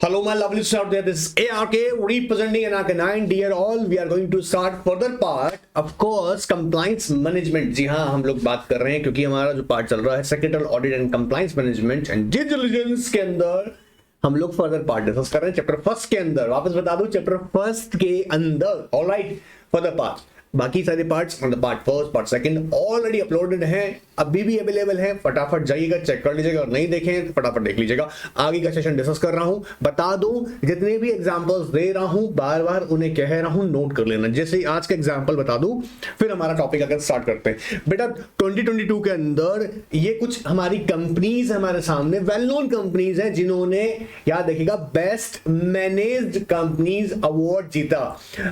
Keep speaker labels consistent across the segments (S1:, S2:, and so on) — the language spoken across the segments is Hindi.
S1: Hello, my lovely listeners out there. This is ARK representing ARK9. Dear all, we are going to start further part. Of course, compliance management. जी हाँ, हम लोग बात कर रहे हैं क्योंकि हमारा जो पार्ट चल रहा है secretary audit and compliance management and due diligence के अंदर हम लोग फर्दर पार्ट डिस्कस कर रहे हैं चैप्टर फर्स्ट के अंदर। वापस बता दूं, चैप्टर फर्स्ट के अंदर। ऑलराइट, फर्दर पार्ट बाकी सारे parts on the part first part second already uploaded हैं, अभी भी अवेलेबल है। फटाफट जाइएगा, चेक कर लीजिएगा, और नहीं देखें तो फटाफट देख लीजिएगा। आगे का सेशन डिस्कस कर रहा हूं, बता दूं जितने भी एग्जांपल्स दे रहा हूं बार बार उन्हें कह रहा हूं, नोट कर लेना। जैसे आज का एग्जांपल बता दूं, फिर हमारा टॉपिक अगर स्टार्ट करते हैं। बेटा 2022 के अंदर ये कुछ हमारी कंपनीज हमारे सामने वेल नोन कंपनीज हैं जिन्होंने, याद रखिएगा, बेस्ट मैनेज्ड कंपनीज अवार्ड जीता।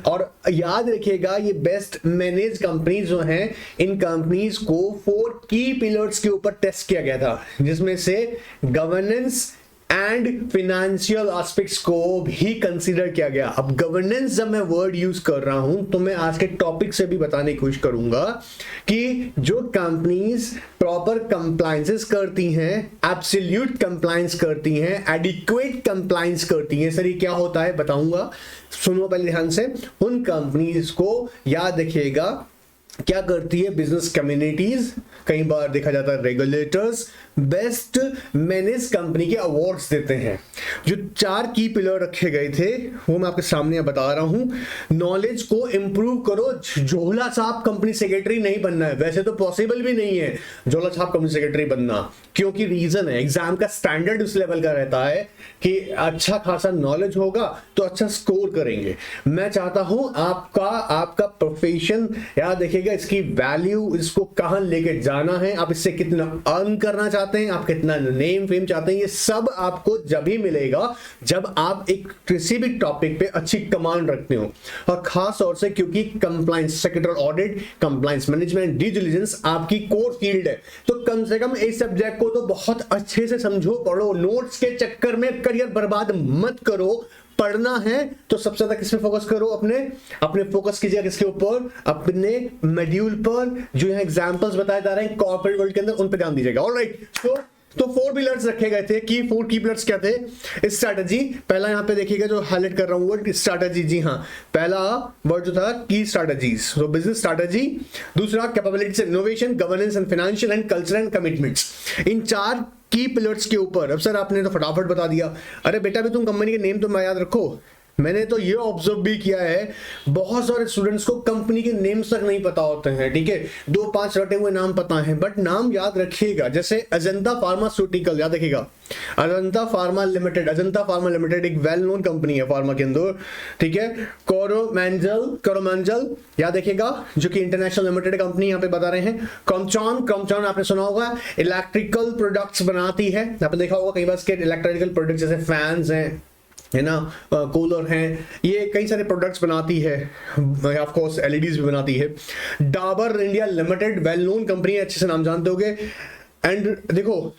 S1: और याद रखिएगा, ये बेस्ट मैनेज कंपनीज जो हैं, इन कंपनीज को 4 की पिलर्स के ऊपर टेस्ट किया गया था, जिसमें से गवर्नेंस एंड फिनेंशियल एस्पेक्ट्स को भी कंसीडर किया गया। अब गवर्नेंस जब मैं वर्ड यूज कर रहा हूं तो मैं आज के टॉपिक से भी बताने की कोशिश करूंगा कि जो कंपनीज प्रॉपर कंप्लायंसेस करती हैं, एब्सोल्यूट कंप्लायंस करती हैं, एडिक्वेट कंप्लायंस करती हैं, सर ये क्या होता है बताऊंगा। सुनो पहले ध्यान से। उन कंपनीज को याद रखिएगा क्या करती है बिजनेस कम्युनिटीज, कई बार देखा जाता है रेगुलेटर्स, बेस्ट मैनेज कंपनी के अवार्ड्स देते हैं। जो 4 की पिलर रखे गए थे वो मैं आपके सामने बता रहा हूं। नॉलेज को इंप्रूव करो। झोला छाप कंपनी सेक्रेटरी नहीं बनना है, वैसे तो पॉसिबल भी नहीं है झोला छाप कंपनी सेक्रेटरी बनना, क्योंकि रीजन है एग्जाम का स्टैंडर्ड उस लेवल का रहता है कि अच्छा खासा नॉलेज होगा तो अच्छा स्कोर करेंगे। मैं चाहता हूं आपका प्रोफेशन, याद देखिएगा, इसकी वैल्यू, इसको कहां लेके जाना है, आप इससे कितना अर्न करना चाहते हैं, आप कितना नेम फेम चाहते हैं, ये सब आपको जब ही मिलेगा जब आप एक किसी भी टॉपिक पे अच्छी कमांड रखते हो। और खास तौर से क्योंकि compliance, secretary audit, compliance management, due diligence आपकी कोर फील्ड है, तो कम से कम इस सब्जेक्ट को तो बहुत अच्छे से समझो, पढ़ो। नोट्स के चक्कर में करियर बर्बाद मत करो। पढ़ना है तो सबसे ज्यादा किस पे फोकस करो, अपने फोकस कीजिए किसके ऊपर, अपने मॉड्यूल पर। जो यहां एग्जांपल्स बताए जा रहे हैं कॉर्पोरेट वर्ल्ड के अंदर, उन पे ध्यान दीजिएगा। ऑलराइट, तो 4 पिलर्स रखे गए थे। 4 की पिलर्स क्या थे? स्ट्रैटेजी, पहला यहां पे देखिएगा जो हाईलाइट कर रहा हूं वर्ड स्ट्रैटेजी। जी हां, पहला वर्ड जो था की स्ट्रैटेजीज, तो बिजनेस स्ट्रैटेजी। दूसरा capabilities and innovation, governance and financial and cultural and commitments. इन 4 की पिलर्स के ऊपर। अब सर आपने तो फटाफट बता दिया। अरे बेटा भी तुम कंपनी के नेम तो याद रखो। मैंने तो ये ऑब्जर्व भी किया है, बहुत सारे स्टूडेंट्स को कंपनी के नेम्स तक नहीं पता होते हैं। ठीक है, 2-5 रटे हुए नाम पता है, बट नाम याद रखिएगा। जैसे अजंता फार्मास्यूटिकल, याद रखिएगा, अजंता फार्मा लिमिटेड एक वेल नोन कंपनी है फार्मा के अंदर। ठीक है, कोरोमंडल याद रखिएगा, जो कि इंटरनेशनल लिमिटेड कंपनी यहाँ पे बता रहे हैं। क्रॉम्पटन आपने सुना होगा, इलेक्ट्रिकल प्रोडक्ट्स बनाती है। आपने देखा होगा कई बार इसके इलेक्ट्रिकल प्रोडक्ट्स जैसे फैंस हैं, है ना, कूलर हैं, ये कई सारे प्रोडक्ट्स बनाती है। ऑफ कोर्स एलईडीज भी बनाती है। Dabur India limited well known company है, अच्छे से नाम जानते होगे। एंड देखो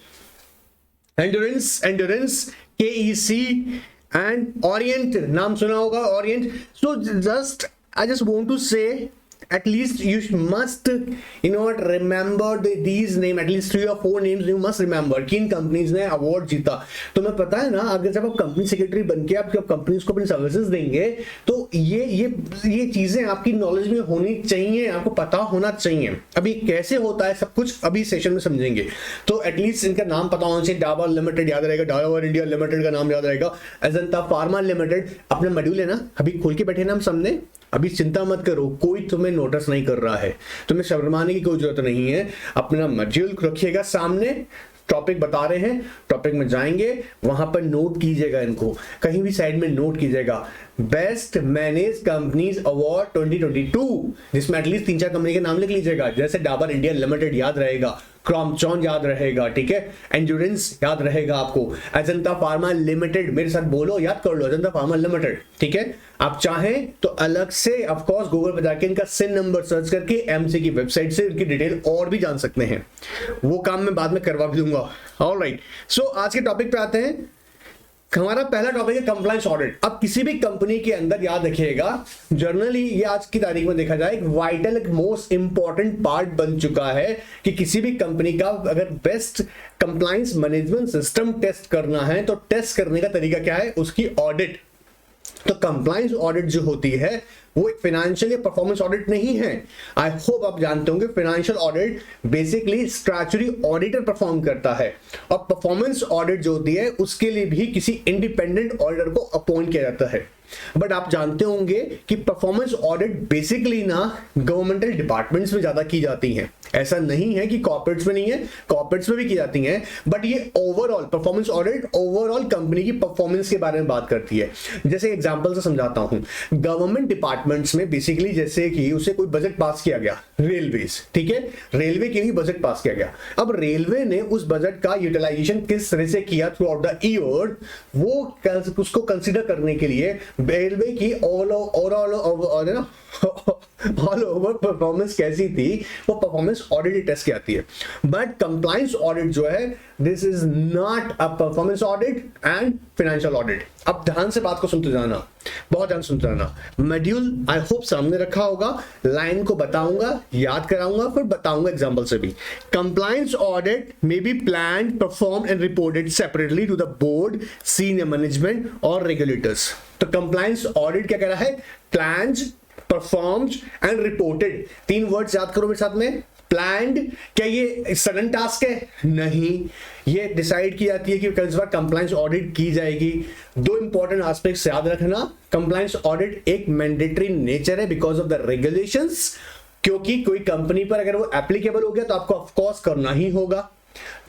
S1: एंड्योरेंस KEC एंड ओरिएंट, नाम सुना होगा, Orient. So I just want to say at least you must remember these name, at least 3 or 4 names you must remember किन कंपनीज ने अवार्ड जीता। तो मैं पता है ना, अगर जब आप कंपनी सेक्रेटरी बनके आप जब कंपनीज को अपनी सर्विसेज देंगे तो ये चीजें आपकी नॉलेज में होनी चाहिए, आपको पता होना चाहिए। अभी कैसे होता है सब कुछ अभी सेशन में समझेंगे। तो एटलीस्ट इनका नाम पता होना चाहिए। डाबर लिमिटेड याद रहेगा, डाबर इंडिया लिमिटेड का नाम याद रहेगा। अजंता फार्मा लिमिटेड, अपने मॉड्यूल है ना, अभी खोल के बैठे ना हम सामने, अभी चिंता मत करो, कोई तुम्हें नोटिस नहीं कर रहा है, तुम्हें शर्माने की कोई जरूरत नहीं है। अपना मॉड्यूल रखिएगा सामने, टॉपिक बता रहे हैं, टॉपिक में जाएंगे, वहां पर नोट कीजिएगा, इनको कहीं भी साइड में नोट कीजिएगा। बेस्ट मैनेज कंपनीज अवार्ड 2022, जिसमें एटलीस्ट 3-4 कंपनी के नाम लिख लीजिएगा। जैसे डाबर इंडिया लिमिटेड याद रहेगा, क्रॉम्पटन याद रहेगा, ठीक है, एंड्योरेंस याद रहेगा आपको, अजंता फार्मा लिमिटेड, मेरे साथ बोलो, याद कर लो, अजंता फार्मा लिमिटेड। ठीक है, आप चाहें तो अलग से ऑफ कोर्स गूगल पर जाके इनका सिन नंबर सर्च करके एमसी की वेबसाइट से इनकी डिटेल और भी जान सकते हैं। वो काम मैं बाद में करवा भी दूंगा। ऑलराइट, सो आज के टॉपिक पे आते हैं। हमारा पहला टॉपिक है कंप्लायंस ऑडिट। अब किसी भी कंपनी के अंदर याद रखिएगा, जनरली ये आज की तारीख में देखा जाए एक वाइटल, एक मोस्ट इंपॉर्टेंट पार्ट बन चुका है कि किसी भी कंपनी का अगर best compliance management system test करना है तो टेस्ट करने का तरीका क्या है, उसकी ऑडिट। तो कंप्लायंस ऑडिट जो होती है वो एक फाइनेंशियल या परफॉर्मेंस ऑडिट नहीं है। आई होप आप जानते होंगे financial audit basically statutory auditor perform करता है, और परफॉर्मेंस ऑडिट जो होती है उसके लिए भी किसी इंडिपेंडेंट ऑडिटर को अपॉइंट किया जाता है। बट आप जानते होंगे कि परफॉर्मेंस ऑडिट बेसिकली ना गवर्नमेंटल डिपार्टमेंट्स में ज्यादा की जाती हैं। ऐसा नहीं है कि कॉर्पोरेट्स में नहीं है, कॉर्पोरेट्स में भी की जाती हैं, बट ये overall performance audit overall company की परफॉर्मेंस के बारे में बात करती है। जैसे एग्जांपल से समझाता हूं, गवर्नमेंट डिपार्टमेंट्स में बेसिकली जैसे कि उसे कोई बजट पास किया गया, रेलवेज, ठीक है, रेलवे के लिए बजट पास किया गया। अब रेलवे ने उस बजट का यूटिलाइजेशन किस तरह से किया थ्रू आउट द ईयर, वो उसको कंसिडर करने के लिए रेलवे की ऑल ओवर परफॉर्मेंस कैसी थी वो परफॉर्मेंस ऑडिट टेस्ट की आती है। बट कंप्लायंस ऑडिट जो है, this is not a performance audit and financial audit. अब ध्यान से बात को सुनते जाना, बहुत ध्यान सुनते जाना। मॉड्यूल आई होप सामने रखा होगा, लाइन को बताऊंगा, याद कराऊंगा, फिर बताऊंगा एग्जांपल से भी। Compliance audit may be planned, performed and reported separately to the board, senior management और रेगुलेटर्स। तो कंप्लायंस ऑडिट क्या कह रहा है, प्लान्ड, परफॉर्म्ड एंड रिपोर्टेड। तीन वर्ड्स याद करो मेरे साथ में। प्लान्ड, क्या ये सडन टास्क है? नहीं, ये डिसाइड की जाती है कि किस बार कंप्लायंस ऑडिट की जाएगी। दो इंपॉर्टेंट एस्पेक्ट्स याद रखना, कंप्लायंस ऑडिट एक मैंडेटरी नेचर है बिकॉज ऑफ द रेगुलेशंस, क्योंकि कोई कंपनी पर अगर वो एप्लीकेबल हो गया तो आपको ऑफकोर्स करना ही होगा।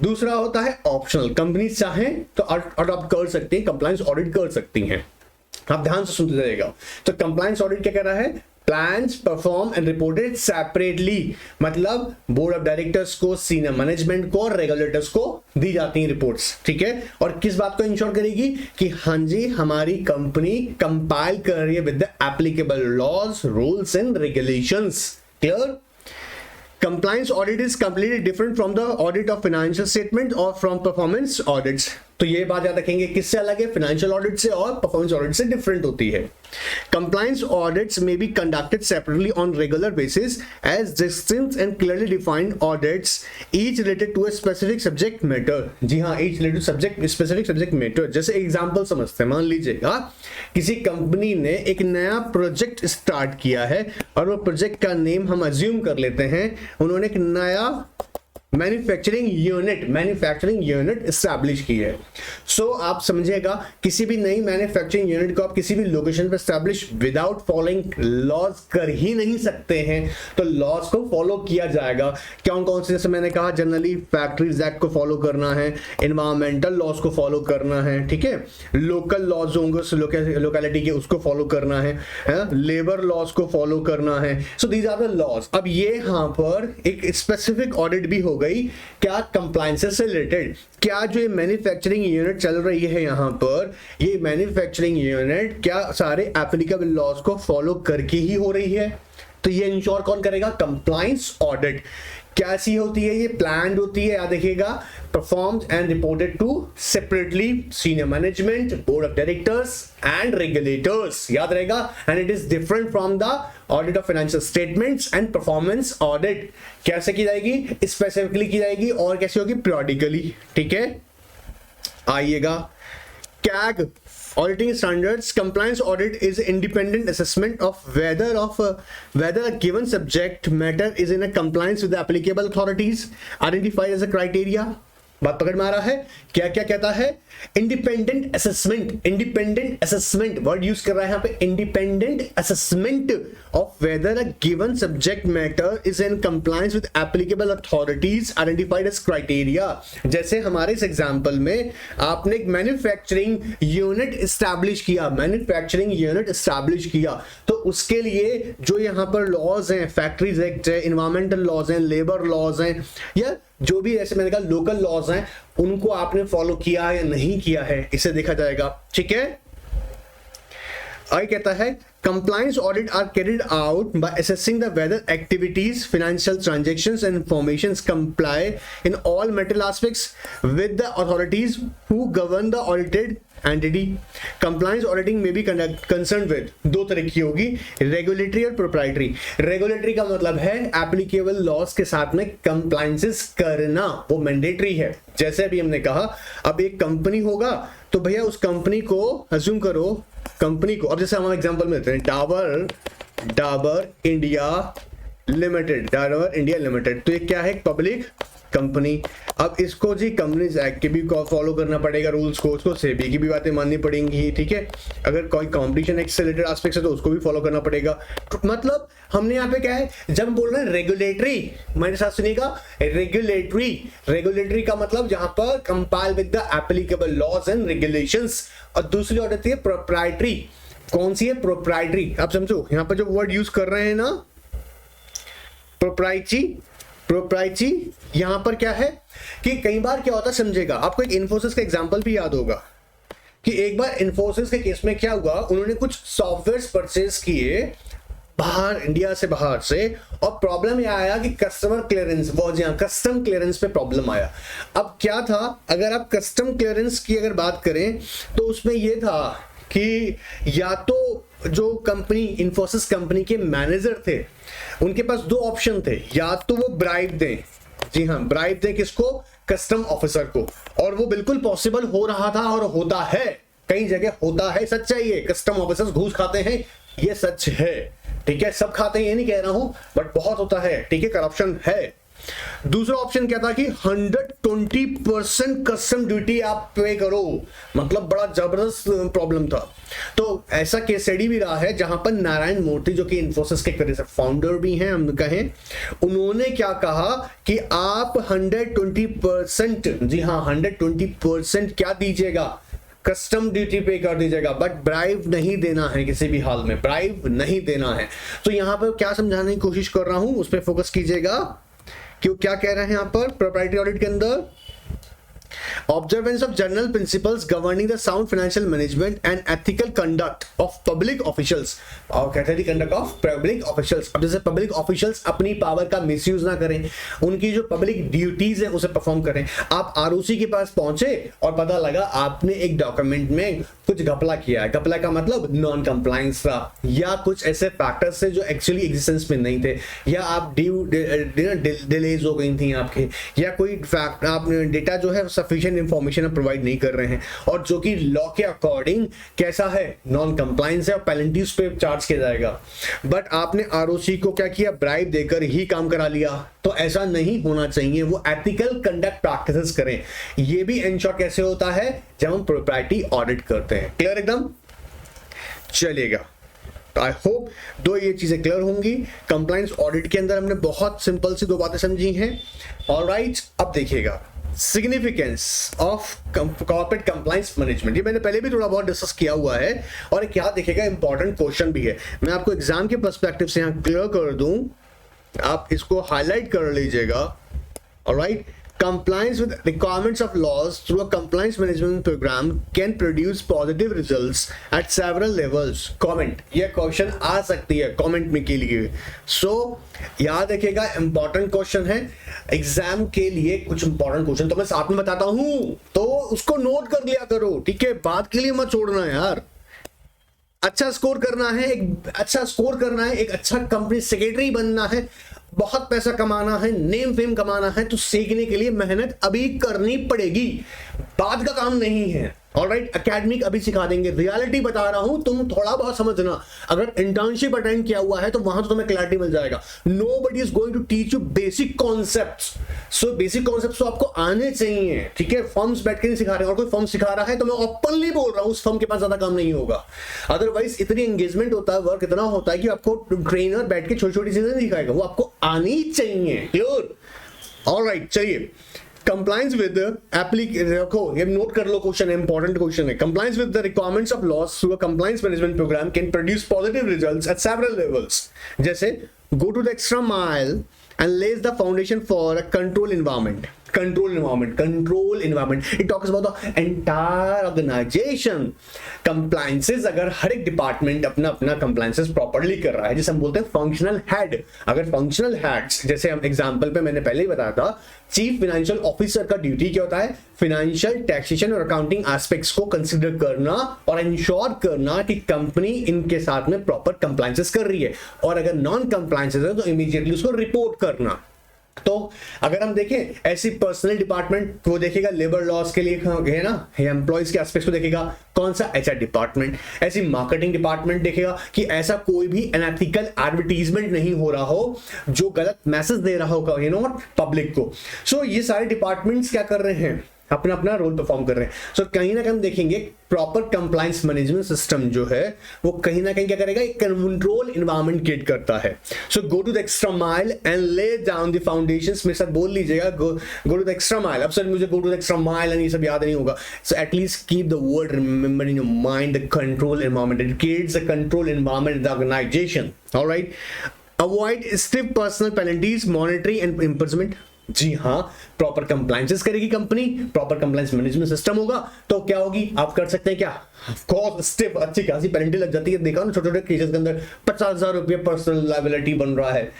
S1: दूसरा होता है ऑप्शनल, कंपनी चाहें तो अडॉप्ट कर सकती है, कंप्लायंस ऑडिट कर सकती हैं। आप ध्यान से सुनते जाइएगा। तो कंप्लायंस ऑडिट क्या कह रहा है, plans, perform and reported separately, मतलब बोर्ड ऑफ डायरेक्टर्स को, सीनियर मैनेजमेंट को, रेगुलेटर्स को दी जाती हैं रिपोर्ट्स, ठीक है। और किस बात को इंश्योर करेगी कि हाँ जी हमारी कंपनी कंपाइल कर रही है with the applicable laws, rules and regulations. Clear? Compliance audit is completely different from the audit of financial statement or from performance audits. तो ये बात याद रखेंगे, किससे अलग है, फाइनेंशियल ऑडिट से और परफॉर्मेंस ऑडिट से डिफरेंट होती है। Compliance audits may be conducted separately on regular basis as distinct and clearly defined audits, each related to a specific subject matter. जी हाँ, each related to subject specific subject matter. जैसे एग्जांपल समझते हैं, मान लीजिएगा किसी कंपनी ने एक नया प्रोजेक्ट स्टार्ट किया है और वो प्रोजेक्ट का नेम हम अज्यूम कर लेते हैं, उन्होंने एक नया मैन्युफैक्चरिंग यूनिट एस्टैब्लिश की है। सो आप समझिएगा, किसी भी नई मैन्युफैक्चरिंग यूनिट को आप किसी भी लोकेशन पर एस्टैब्लिश विदाउट फॉलोइंग लॉज कर ही नहीं सकते हैं। तो लॉज को फॉलो किया जाएगा। कौन कौन से, जैसे मैंने कहा, जनरली फैक्ट्रीज एक्ट को फॉलो करना है, एनवायरमेंटल लॉज को फॉलो करना है, ठीक है, लोकल लॉज होंगे लोकेलिटी के, उसको फॉलो करना है, लेबर लॉज को फॉलो करना है। So these are the laws. अब ये यहाँ पर एक स्पेसिफिक ऑडिट भी होगा क्या कंप्लायंसेस से रिलेटेड, क्या जो ये मैन्युफैक्चरिंग यूनिट चल रही है यहाँ पर, ये मैन्युफैक्चरिंग यूनिट क्या सारे एप्लीकेबल लॉज को फॉलो करके ही हो रही है। तो ये इंश्योर कौन करेगा, कंप्लायंस ऑडिट। कैसी होती है ये, प्लान्ड होती है, याद रखिएगा, performed and reported to separately senior management, board of directors and regulators, याद रहेगा। And it is different from the audit of financial statements and performance audit. कैसे की जाएगी, स्पेसिफिकली की जाएगी, और कैसे होगी, पीरियडिकली, ठीक है। आइएगा, CAG auditing standards. Compliance audit is independent assessment of whether a given subject matter is in a compliance with the applicable authorities identified as a criteria. बात पकड़ में आ रहा है, क्या क्या कहता है, इंडिपेंडेंट असेसमेंट वर्ड यूज कर रहा है यहाँ पे, independent assessment of weather a given subject matter is in compliance with applicable authorities identified age criteria. जैसे हमारे इस एग्जांपल में आपने एक मैन्युफैक्चरिंग यूनिट एस्टैब्लिश किया, तो उसके लिए जो यहाँ पर लॉज हैं, फैक्ट्रीज एक्ट है, इन्वायरमेंटल लॉज हैं, लेबर लॉज हैं, या जो भी ऐसे मैंने कहा लोकल लॉज हैं, उनको आपने फॉलो किया या नहीं किया है, इसे देखा जाएगा, ठीक है। आगे कहता है compliance audit are carried out by assessing the whether activities, financial transactions and informations comply in all material aspects with the authorities who govern the audited entity. Compliance auditing may be concerned with दो तरह की होगी, regulatory और proprietary. Regulatory का मतलब है applicable laws के साथ में compliances करना, वो mandatory है. जैसे अभी हमने कहा, अब एक कंपनी होगा तो भैया उस कंपनी को अज्यूम करो, कंपनी को, अब जैसे हम एग्जांपल में लेते हैं डाबर इंडिया लिमिटेड, तो ये क्या है, पब्लिक कंपनी. अब इसको जी कंपनीज एक्ट के भी फॉलो करना पड़ेगा रूल्स को, उसको सेबी की भी बातें माननी पड़ेंगी, ठीक है. अगर कोई कॉम्पिटिशन एक्ट से रिलेटेड एस्पेक्ट्स है तो उसको भी फॉलो करना पड़ेगा. मतलब हमने यहाँ पे क्या है, जब हम बोल रहे हैं रेगुलेटरी, मेरे साथ सुनिएगा, रेगुलेटरी का मतलब जहां पर comply with the applicable laws and regulations, और दूसरी और होती है प्रोप्राइटरी. कौन सी है, प्रोप्राइटरी. आप समझो यहाँ पर जो वर्ड यूज कर रहे हैं ना, प्रोप्राइटरी, यहां पर क्या है कि कई बार क्या होता है, समझेगा, आपको एक इन्फोसिस का एग्जांपल भी याद होगा कि एक बार इन्फोसिस के केस में क्या हुआ, उन्होंने कुछ सॉफ्टवेयर परचेज किए बाहर, इंडिया से बाहर से, और प्रॉब्लम यह आया कि कस्टमर क्लियरेंस, वो जहां कस्टम क्लियरेंस पे प्रॉब्लम आया. अब क्या था, अगर आप कस्टम क्लियरेंस की अगर बात करें तो उसमें यह था कि या तो जो कंपनी, इन्फोसिस कंपनी के मैनेजर थे, उनके पास दो ऑप्शन थे, या तो वो ब्राइब दें, जी हाँ, ब्राइब दें किसको, कस्टम ऑफिसर को, और वो बिल्कुल पॉसिबल हो रहा था और होता है, कई जगह होता है, सच्चाई है, कस्टम ऑफिसर्स घूस खाते हैं, ये सच है, ठीक है, सब खाते हैं ये नहीं कह रहा हूं, बट बहुत होता है, ठीक है, करप्शन है. दूसरा ऑप्शन क्या था कि 120% कस्टम ड्यूटी आप पे करो, मतलब बड़ा जबरदस्त प्रॉब्लम था. तो ऐसा केस स्टडी भी रहा है जहां पर नारायण मूर्ति, जो कि इन्फोसिस के फाउंडर भी हैं हम कहें, उन्होंने क्या कहा कि आप 120%, जी हाँ 120% क्या दीजिएगा, कस्टम ड्यूटी पे कर दीजिएगा, बट ब्राइब नहीं देना है, किसी भी हाल में ब्राइब नहीं देना है. तो यहां पर क्या समझाने की कोशिश कर रहा हूं, उस पर फोकस कीजिएगा. क्यों, क्या कह रहे हैं यहां पर प्रोप्राइटरी ऑडिट के अंदर, observance of general principles governing the sound financial management and ethical conduct of public officials. और कहते हैं कंडक्ट ऑफ पब्लिक ऑफिशियल्स. अब जैसे पब्लिक ऑफिशियल्स अपनी पावर का मिसयूज ना करें, उनकी जो पब्लिक ड्यूटीज है उसे परफॉर्म करें. आप आरओसी के पास पहुंचे और पता लगा आपने एक डॉक्यूमेंट में कुछ घपला किया है, घपला का मतलब नॉन कंप्लायंस था, या कुछ ऐसे फैक्टर्स थे जो एक्चुअली एग्जिस्टेंस में नहीं थे, या आप डिलेज हो गई थी आपके, या कोई फैक्ट, आप डेटा जो है सफिशिएंट इंफॉर्मेशन प्रोवाइड नहीं कर रहे हैं, और जो कि लॉ के अकॉर्डिंग कैसा है, नॉन कंप्लायंस है, और पेनल्टीज पे चार्ज किया जाएगा. बट आपने आरओसी को क्या किया, ब्राइब देकर ही काम करा लिया. तो ऐसा नहीं होना चाहिए, वो एथिकल कंडक्ट प्रैक्टिसेस करें. ये भी इंश्योर कैसे होता है, जब हम प्रोप्राइटरी ऑडिट करते हैं. क्लियर एकदम, चलेगा. आई होप दो ये चीजें क्लियर होंगी. कंप्लायंस ऑडिट के अंदर हमने बहुत सिंपल सी दो बातें समझी हैं. ऑलराइट, अब देखिएगा significance of corporate compliance management. ये मैंने पहले भी थोड़ा बहुत डिस्कस किया हुआ है, और क्या देखिएगा इंपॉर्टेंट क्वेश्चन भी है. मैं आपको एग्जाम के पर्सपेक्टिव से यहां क्लियर कर दूं, आप इसको हाईलाइट कर लीजिएगा. Alright, compliance with requirements of laws through a compliance management program can produce positive results at several levels. Comment, ये क्वेश्चन आ सकती है कमेंट में के लिए. सो याद रखिएगा, इंपॉर्टेंट क्वेश्चन है एग्जाम के लिए. कुछ इंपॉर्टेंट क्वेश्चन तो मैं साथ में बताता हूं, तो उसको नोट कर लिया करो, ठीक है, बात के लिए मत छोड़ना यार. अच्छा स्कोर करना है, एक अच्छा स्कोर करना है, एक अच्छा कंपनी सेक्रेटरी बनना है, बहुत पैसा कमाना है, नेम फेम कमाना है, तो सीखने के लिए मेहनत अभी करनी पड़ेगी, बाद का काम नहीं है. ऑलराइट, एकेडमिक अभी सिखा देंगे, रियलिटी बता रहा हूं, तुम थोड़ा बहुत समझना. अगर इंटर्नशिप अटेंड किया हुआ है तो वहां तो तुम्हें क्लैरिटी मिल जाएगा. Nobody is going to teach you basic concepts. So basic concepts तो आपको आने चाहिए, ठीक है. फर्म्स बैठ के नहीं सिखा रहे हैं, और कोई फर्म सिखा रहा है तो मैं ओपनली बोल रहा हूं उस फर्म के पास ज्यादा काम नहीं होगा. अदरवाइज इतनी एंगेजमेंट होता है, वर्क इतना होता है कि आपको ट्रेनर बैठ के छोटी छोटी चीजें नहीं सिखाएगा, वो आपको आनी चाहिए. क्लियर, ऑलराइट, चलिए. Compliance with the देखो ये नोट कर लो, क्वेश्चन है, इंपॉर्टेंट क्वेश्चन है. Compliance with the requirements of laws through a compliance management program can produce positive results at several levels. जैसे go to the extra mile and lays the foundation for a control environment. Control environment, it talks about the entire organization. Compliances, अगर हर एक डिपार्टमेंट अपना अपना कंप्लायंसेस प्रॉपर्ली कर रहा है, जैसे हम बोलते हैं फंक्शनल हेड। अगर फंक्शनल हेड्स, जैसे हम एग्जांपल पे मैंने पहले ही बताया था, चीफ फाइनेंशियल ऑफिसर का ड्यूटी क्या होता है, फाइनेंशियल, टैक्सेशन और अकाउंटिंग एस्पेक्ट्स को कंसीडर करना और इंश्योर करना कि कंपनी इनके साथ में प्रॉपर कंप्लायंसेस कर रही है, और अगर नॉन कंप्लायंसेस है तो इमीडिएटली उसको रिपोर्ट करना। तो अगर हम देखें ऐसी पर्सनल डिपार्टमेंट, वो देखेगा लेबर लॉस के लिए है ना, एम्प्लॉयज के एस्पेक्ट्स को देखेगा। कौन सा, एचआर डिपार्टमेंट। ऐसी मार्केटिंग डिपार्टमेंट देखेगा कि ऐसा कोई भी अनएथिकल एडवर्टीजमेंट नहीं हो रहा हो जो गलत मैसेज दे रहा होगा पब्लिक को। सो ये सारे डिपार्टमेंट्स क्या कर रहे हैं, अपना अपना रोल परफॉर्म कर रहे हैं। सो कहीं ना कहीं हम देखेंगे प्रॉपर कंप्लायंस मैनेजमेंट सिस्टम जो है वो कहीं ना कहीं क्या करेगा, एक कंट्रोल एनवायरनमेंट क्रिएट करता है। So go to the extra mile and lay down the foundations. मेरे साथ बोल लीजिएगा, go to the extra mile. अब सर मुझे go to the extra mile and ये सब याद नहीं होगा, so at least keep the word remember in your mind, the control environment, it creates the control environment in the organisation. Alright, avoid strict personal penalties, monetary and imprisonment. जी हाँ, प्रॉपर कंप्लायंसेस करेगी company, proper compliance management system होगा तो क्या होगी, आप कर सकते हैं क्या, ऑफ कोर्स स्टिफ अच्छी खासी पेनल्टी लग जाती है। देखा ना छोटे छोटे केसेस के अंदर 50,000 रुपये पर्सनल लायबिलिटी बन रहा है।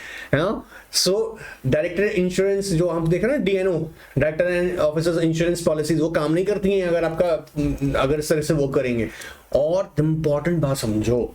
S1: सो डायरेक्टर इंश्योरेंस जो हम देख रहे हैं ना, DNO, director and officers insurance policies, वो काम नहीं करती हैं अगर आपका, अगर इस तरह से वो करेंगे। और इंपॉर्टेंट बात समझो,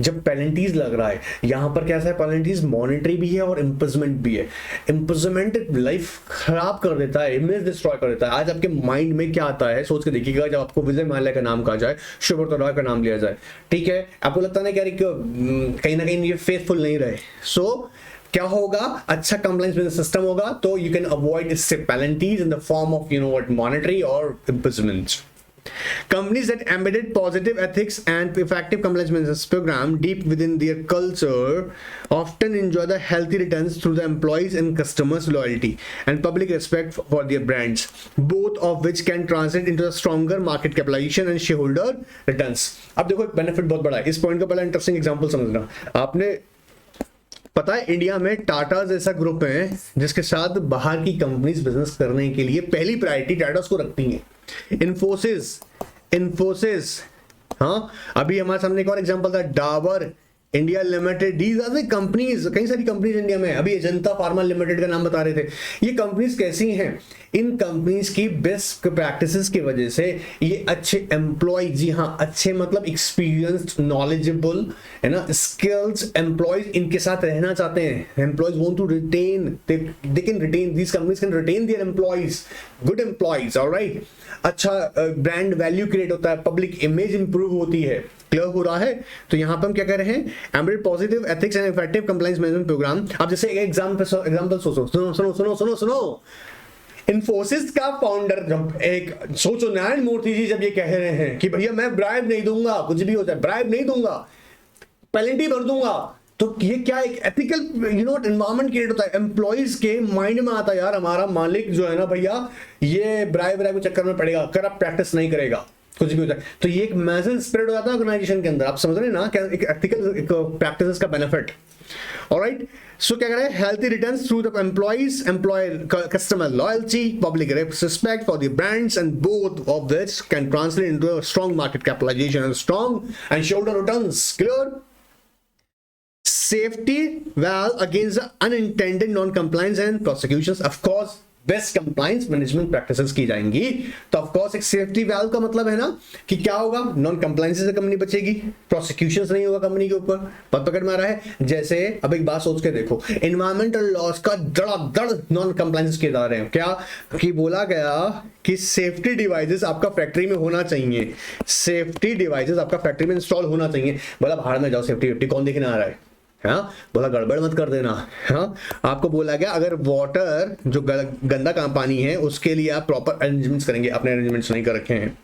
S1: जब पेनल्टीज लग रहा है यहां पर कैसा है, पेनल्टीज मॉनेटरी भी है और इम्प्रिजमेंट भी है। इम्प्रिजमेंट लाइफ खराब कर देता है, इमेज डिस्ट्रॉय कर देता है। आज आपके माइंड में क्या आता है सोच के देखिएगा, जब आपको विजय माल्या का नाम कहा जाए, सुब्रत रॉय का नाम लिया जाए, ठीक है, आपको लगता है ना कि कहीं ना कहीं ये फेथफुल नहीं रहे। सो क्या होगा, अच्छा कंप्लायंस सिस्टम होगा तो you can avoid penalties in the form of monetary और imprisonment. Companies that embedded positive ethics and effective compliance management program deep within their culture often enjoy the healthy returns through the employees and customers' loyalty and public respect for their brands, both of which can translate into a stronger market capitalization and shareholder returns. अब देखो एक बेनिफिट बहुत बड़ा है इस पॉइंट का, पहला इंटरेस्टिंग एग्जांपल समझना। आपने पता है इंडिया में टाटा जैसा ग्रुप है जिसके साथ बाहर की कंपनीज बिजनेस करने के लिए पहली प्रायोरिटी टाटास को रखती हैं। इन्फोसिस, हाँ, अभी हमारे सामने एक और एग्जांपल था, Dabur India limited, these are the companies, कई सारी कंपनीज इंडिया में। अभी अजंता फार्मा लिमिटेड का नाम बता रहे थे। ये कंपनीज कैसी हैं, इन कंपनीज की बेस्ट प्रैक्टिसेस की वजह से ये अच्छे एम्प्लॉय, जी हाँ अच्छे मतलब एक्सपीरियंस्ड, नॉलेजेबल है ना, स्किल्स एम्प्लॉयज इनके साथ रहना चाहते हैं। Employees want to retain, they can retain, these companies can retain their employees, good employees, alright. अच्छा ब्रांड वैल्यू क्रिएट होता है, पब्लिक इमेज इंप्रूव होती है। क्लियर हो रहा है? तो यहां पर हम क्या कर रहे हैं, embedded positive ethics and effective compliance management program. अब जैसे एक एग्जांपल सुनो, इन्फोसिस का फाउंडर, जब एक सोचो नारायण मूर्ति जी जब ये कह रहे हैं कि भैया मैं ब्राइब नहीं दूंगा, कुछ भी हो जाए ब्राइब नहीं दूंगा, पेनल्टी भर दूंगा, तो ये क्या एक एथिकल एनवायरनमेंट क्रिएट होता है। एम्प्लॉइज के माइंड में आता है यार हमारा मालिक जो है ना भैया, ये ब्राइब के चक्कर में पड़ेगा, करप्ट प्रैक्टिस नहीं करेगा, कुछ भी होता है। तो ये एक मैसेज स्प्रेड हो जाता है ऑर्गेनाइजेशन के अंदर। आप समझ रहे हैं ना, क्या एक एथिकल प्रैक्टिसेस का बेनिफिट। ऑलराइट, सो क्या कर रहे हैं, healthy returns through the employees, employer customer loyalty, public respect for the brands, and both of this can translate into a strong market capitalization and strong and shareholder returns. Clear? Safety valve against the unintended non-compliance and prosecutions. Of course, best compliance management practices की जाएंगी। तो ऑफ कोर्स एक सेफ्टी वाल्व का मतलब है ना कि क्या होगा, नॉन कंप्लायंस से कंपनी बचेगी, प्रोसिक्यूशंस नहीं होगा कंपनी के ऊपर। पद पकड़ में आ रहा है? जैसे अब एक बात सोच के देखो, एनवायरमेंटल लॉस का धड़ाधड़ नॉन कंप्लायंस किए जा रहे हैं। क्या कि बोला गया कि सेफ्टी डिवाइसेस आपका फैक्ट्री में होना चाहिए, सेफ्टी डिवाइसेस आपका फैक्ट्री में इंस्टॉल होना चाहिए। बोला बाहर में जाओ, सेफ्टी कौन देखने आ रहा है? हाँ, बोला गड़बड़ मत कर देना। हाँ, आपको बोला गया अगर वाटर जो गंदा काम पानी है उसके लिए आप प्रॉपर अरेंजमेंट्स करेंगे, अपने अरेंजमेंट्स नहीं कर रखे हैं।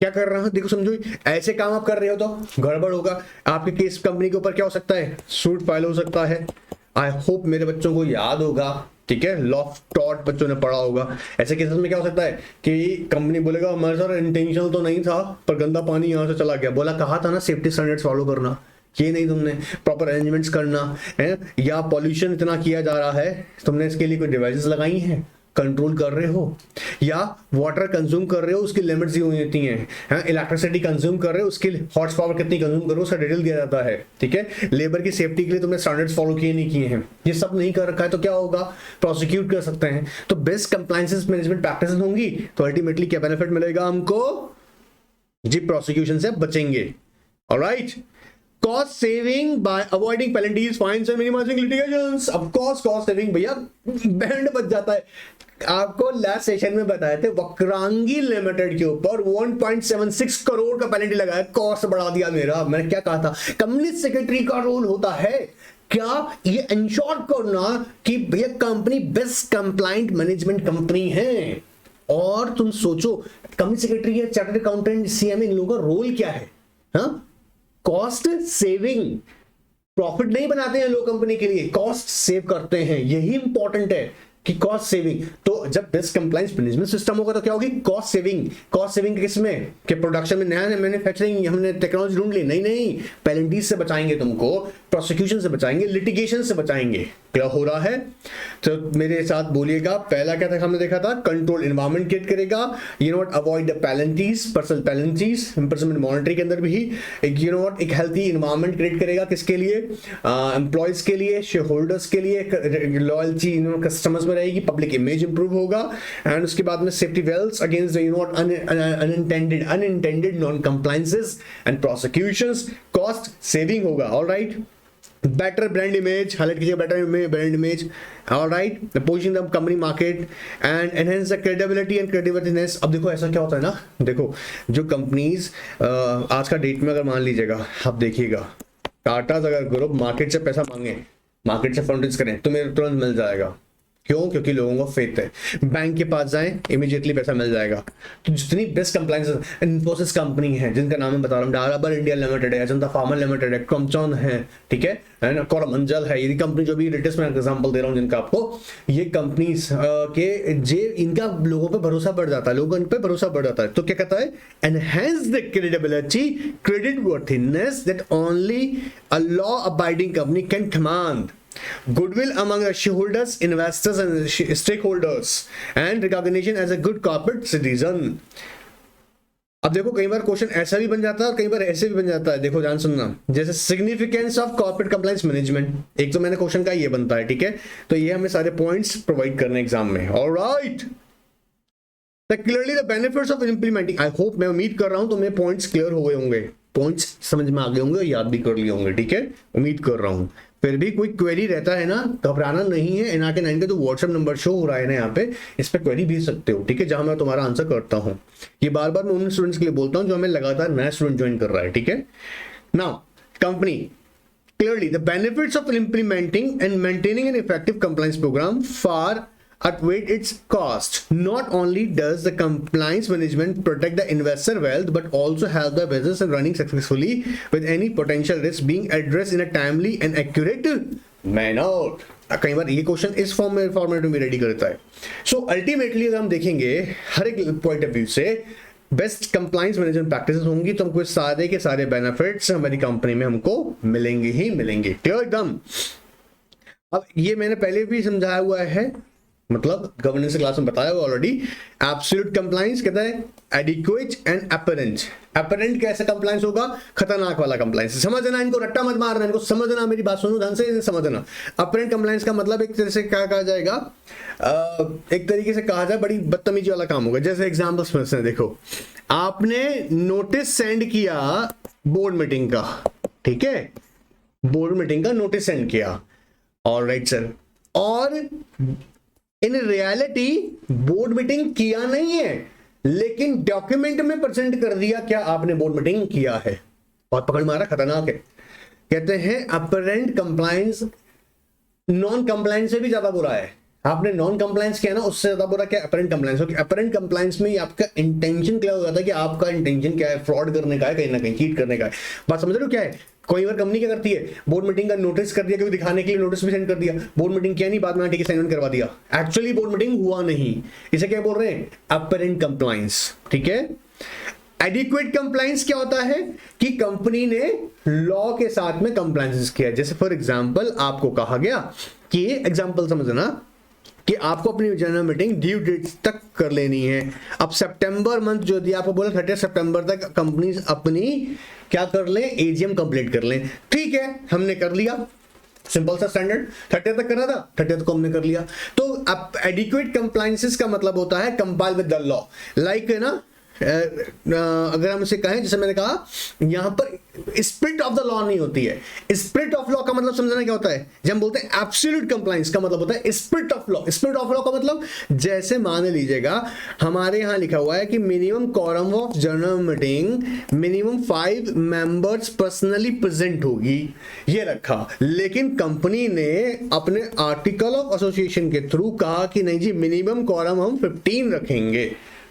S1: क्या कर रहा हूं देखो, समझो ऐसे काम आप कर रहे हो तो गड़बड़ होगा। आपके केस कंपनी के ऊपर क्या हो सकता है, सूट फाइल हो सकता है। आई होप मेरे बच्चों को याद होगा, ठीक है, लॉ ऑफ टॉर्ट बच्चों ने पढ़ा होगा। ऐसे केसेस में क्या हो सकता है कि कंपनी बोलेगा हमारे सर इंटेंशनल तो नहीं था पर गंदा पानी यहाँ से चला गया। बोला कहा था ना सेफ्टी स्टैंडर्ड्स फॉलो करना, ये नहीं तुमने प्रॉपर अरेंजमेंट्स करना है, या पॉल्यूशन इतना किया जा रहा है, तुमने इसके लिए कोई डिवाइसेस लगाई हैं, कंट्रोल कर रहे हो, या वाटर कंज्यूम कर रहे हो उसकी लिमिट्स दी हुई होती हैं, इलेक्ट्रिसिटी कंज्यूम कर रहे हो उसकी हॉर्स पावर कितनी कंज्यूम करो उसका डिटेल दिया जाता है, ठीक है। लेबर की सेफ्टी के लिए तुमने स्टैंडर्ड्स फॉलो किए नहीं किए हैं, ये सब नहीं कर रखा है तो क्या होगा, प्रोसिक्यूट कर सकते हैं। तो बेस्ट कंप्लायंस मैनेजमेंट प्रैक्टिसेस होंगी तो अल्टीमेटली क्या बेनिफिट मिलेगा हमको जी, प्रोसिक्यूशन से बचेंगे। Alright, cost saving by avoiding penalties, fines and minimizing litigations. Of course cost saving भैया, बैंड बच जाता है। आपको लास्ट सेशन में बताए थे वक्रांगी लिमिटेड के ऊपर 1.76 करोड़ का पेनल्टी लगाया, कॉस्ट बढ़ा दिया मेरा। मैंने क्या कहा था, कंपनी सेक्रेटरी का रोल होता है क्या, ये इंश्योर करना कि भैया company best compliant management company है। और तुम सोचो कंपनी सेक्रेटरी या चार्टर्ड अकाउंटेंट सीएमए, इन लोगों का रोल क्या है, कॉस्ट सेविंग। प्रॉफिट नहीं बनाते हैं लोग कंपनी के लिए, कॉस्ट सेव करते हैं, यही इंपॉर्टेंट है कि कॉस्ट सेविंग। तो जब बेस्ट कंप्लायंस मैनेजमेंट सिस्टम होगा तो क्या होगी, कॉस्ट सेविंग। कॉस्ट सेविंग किसमें, कि प्रोडक्शन में नया मैन्युफैक्चरिंग हमने टेक्नोलॉजी ढूंढ ली, नहीं, पेनल्टीज से बचाएंगे तुमको, प्रोसिक्यूशन से बचाएंगे, लिटिगेशन से बचाएंगे। क्या हो रहा है, तो मेरे साथ बोलिएगा। पहला क्या था हमने देखा था, कंट्रोल एनवायरमेंट क्रिएट करेगा, you know what, avoid the penalties, personal penalties, impersonal monetary के अंदर भी एक यू नो व्हाट एक हेल्थी एनवायरमेंट क्रिएट करेगा, किसके लिए, एम्प्लॉयज के लिए, शेयर होल्डर्स के लिए, लॉयल्टी यू नो कस्टमर्स में रहेगी, पब्लिक इमेज इंप्रूव होगा, एंड उसके बाद में safety valves against you know unintended non compliances and prosecutions, cost saving होगा। Alright, better brand image, highlight कीजिए better brand image. Alright, the position of company market and enhance the credibility and credibilityness. अब देखो ऐसा क्या होता है ना, देखो जो कंपनीज आज का डेट में अगर मान लीजिएगा, आप देखिएगा टाटाज अगर ग्रुप मार्केट से पैसा मांगे, मार्केट से फंड रेज करें तो मेरे तुरंत मिल जाएगा। क्यों, क्योंकि लोगों को फेथ है। बैंक के पास जाएं इमीडिएटली पैसा मिल जाएगा। तो जितनी बेस्ट कंप्लायंस, इन्फोसिस कंपनी है जिनका नाम मैं बता रहा हूँ, डाबर इंडिया लिमिटेड है, अजंता फार्मा लिमिटेड है, क्रॉम्पटन है, ठीक है ना, कोरोमंडल है, ये कंपनी जो भी लेटेस्ट में एग्जांपल दे रहा हूँ जिनका आपको, ये कंपनीज के जे इनका लोगों पे भरोसा बढ़ जाता है, लोगों इन पे भरोसा बढ़ जाता है। तो क्या कहता है, enhance the credibility, credit worthiness that only a law abiding company can command, goodwill among the shareholders, investors and stakeholders, and recognition as a good corporate citizen। अब देखो कई बार क्वेश्चन ऐसा भी बन जाता है और कई बार ऐसे भी बन जाता है। देखो ध्यान सुनना, जैसे significance of corporate compliance management, एक तो मैंने क्वेश्चन का ये बनता है, ठीक है। तो ये हमें सारे पॉइंट्स प्रोवाइड करने एग्जाम में। Alright, clearly the benefits of implementing, I hope, मैं उम्मीद कर रहा हूं तुम्हें पॉइंट्स क्लियर हो गए होंगे, पॉइंट्स समझ में आ गए होंगे, याद भी कर लिए होंगे, ठीक है, उम्मीद कर रहा हूं। फिर भी कोई क्वेरी रहता है ना, घबराना नहीं है। NRK9 का जो व्हाट्सएप नंबर शो हो रहा है ना यहाँ पे, इस पे क्वेरी भेज सकते हो, ठीक है, जहां मैं तुम्हारा आंसर करता हूँ। ये बार बार मैं उन स्टूडेंट्स के लिए बोलता हूँ जो हमें लगातार नया स्टूडेंट ज्वाइन कर रहा है, ठीक है। Now company, clearly the benefits of implementing and maintaining an effective compliance program far outweigh its cost. Not only does the compliance management protect the investor wealth, but also help the business in running successfully with any potential risk being addressed in a timely and accurate manner. कई बार ये क्वेश्चन इस फॉर्मेट में रेडी करता है। सो अल्टीमेटली अगर हम देखेंगे हर एक पॉइंट ऑफ व्यू से, बेस्ट कंप्लायंस मैनेजमेंट प्रैक्टिसेस होंगी तो हमको सारे के सारे बेनिफिट्स हमारी कंपनी में हमको मिलेंगे ही मिलेंगे। क्लियर एकदम। अब ये मैंने पहले भी समझाया हुआ है, मतलब गवर्नेंस क्लास में बताया हुआ ऑलरेडी। एब्सोल्यूट कंप्लायंस कहता है एडिक्वेट एंड अपरेंट। अपरेंट कैसा कंप्लायंस होगा, खतरनाक वाला कंप्लायंस। समझना, इनको रट्टा मत मारना, इनको समझना, मेरी बात सुनो ध्यान से समझना। अपरेंट कंप्लायंस का मतलब एक तरह से क्या कहा जाएगा, एक तरीके से कहा जाए बड़ी बदतमीजी वाला काम होगा। जैसे एग्जांपल्स में से देखो, आपने नोटिस सेंड किया बोर्ड मीटिंग का, ठीक है, बोर्ड मीटिंग का नोटिस सेंड किया, ऑलराइट सर, और इन रियलिटी बोर्ड मीटिंग किया नहीं है, लेकिन डॉक्यूमेंट में प्रेजेंट कर दिया क्या आपने बोर्ड मीटिंग किया है, और पकड़ मारा, खतरनाक है। कहते हैं अपरेंट कंप्लायंस नॉन कंप्लायंस से भी ज्यादा बुरा है। आपने नॉन कंप्लायंस किया ना, उससे ज्यादा बुरा क्या अपरेंट कंप्लायंस हो। अपरेंट कंप्लायंस में आपका इंटेंशन क्या हो जाता है कि आपका इंटेंशन क्या है, फ्रॉड करने का है, कहीं ना कहीं चीट करने का है। बात समझ रहे हो क्या है। कोई बार कंपनी क्या करती है, बोर्ड मीटिंग का नोटिस कर दिया, क्योंकि दिखाने के लिए नोटिस भी सेंड कर दिया, बोर्ड मीटिंग किया नहीं, बाद में ठीक साइन करवा दिया, एक्चुअली बोर्ड मीटिंग हुआ नहीं। इसे क्या बोल रहे हैं, अपरेंट कंप्लायंस, ठीक है। एडिक्वेट कंप्लायंस क्या होता है कि कंपनी ने लॉ के साथ में कंप्लायंस किया। जैसे फॉर एग्जांपल आपको कहा गया कि एग्जांपल समझना कि आपको अपनी जनरल मीटिंग ड्यू डेट तक कर लेनी है। अब सितंबर मंथ जो दिया आपको बोला 30 सितंबर तक कंपनीज अपनी क्या कर लें, एजीएम कंप्लीट कर लें। ठीक है, हमने कर लिया, सिंपल सा स्टैंडर्ड 30 तक करना था, 30 को हमने कर लिया। तो अब एडिक्वेट कंप्लायंसेस का मतलब होता है compile with the law, like है ना, अगर हम इसे कहें, जैसे मैंने कहा यहां पर स्पिरिट ऑफ द लॉ नहीं होती है। स्पिरिट ऑफ लॉ का मतलब समझना क्या होता है, जब हम बोलते हैं एब्सोल्यूट कंप्लायंस का मतलब होता है spirit of law. Spirit of law का मतलब, जैसे मान लीजिएगा हमारे यहां लिखा हुआ है कि minimum quorum of general meeting minimum 5 members personally present होगी, ये रखा, लेकिन कंपनी ने अपने आर्टिकल ऑफ एसोसिएशन के थ्रू कहा कि नहीं जी मिनिमम क्वारम हम 15 रखेंगे।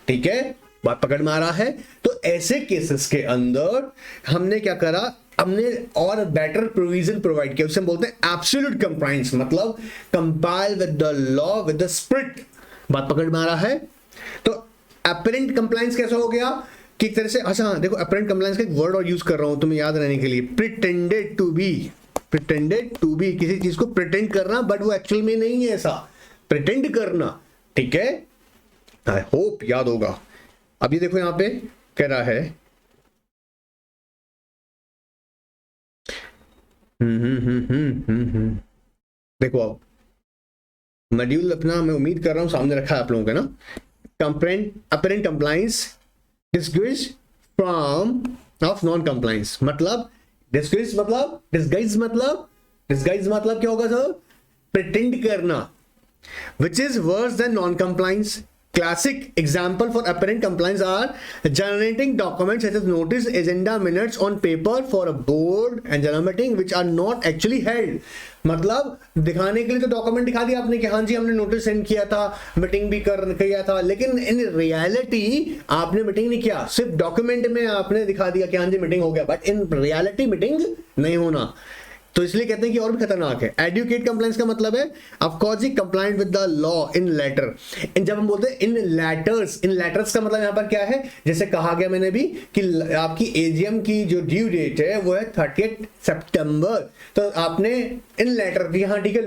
S1: ठीक है, बात पकड़ में आ रहा है। तो ऐसे केसेस के अंदर हमने क्या करा, हमने और बेटर प्रोविजन प्रोवाइड किया, उसे हम बोलते हैं एब्सोल्यूट कंप्लायंस, मतलब compile with the law with the spirit. बात पकड़ में आ रहा है। तो अपरेंट कंप्लायंस कैसा हो गया कि एक तरह से, अच्छा हाँ देखो, अपरेंट कंप्लायंस का एक वर्ड और यूज कर रहा हूं तुम्हें याद रहने के लिए, pretended to be. Pretended to be, किसी चीज को प्रिटेंड करना बट वो एक्चुअल में नहीं है, ऐसा प्रिटेंड करना। ठीक है, आई होप याद होगा। अब ये देखो यहां पे कह रहा है देखो अब मॉड्यूल अपना मैं उम्मीद कर रहा हूं सामने रखा है आप लोगों का ना। Apparent compliance disguise from of non compliance, मतलब डिस्गाइज मतलब क्या होगा सर, प्रिटेंड करना, which is worse than non-compliance. Classic example for apparent compliance are generating documents such as notice, agenda, minutes on paper for a board and general meeting which are not actually held. मतलब दिखाने के लिए तो डॉक्यूमेंट दिखा दिया आपने कि हाँ जी हमने नोटिस सेंड किया था, मीटिंग भी कर किया था, लेकिन इन रियलिटी आपने मीटिंग नहीं किया, सिर्फ डॉक्यूमेंट में आपने दिखा दिया कि हाँ जी मीटिंग हो गया, बट इन रियलिटी मीटिंग नहीं होना। तो इसलिए कहते हैं कि और भी खतरनाक है। एडुकेट कंप्लायंस का मतलब है ऑफ कोर्स ही compliant with the law in letter. जब हम बोलते हैं इन लेटर्स का मतलब यहां पर क्या है, जैसे कहा गया मैंने भी कि आपकी एजीएम की जो ड्यू डेट है वो है 30 सितंबर, तो आपने इन लेटर यहां ठीक है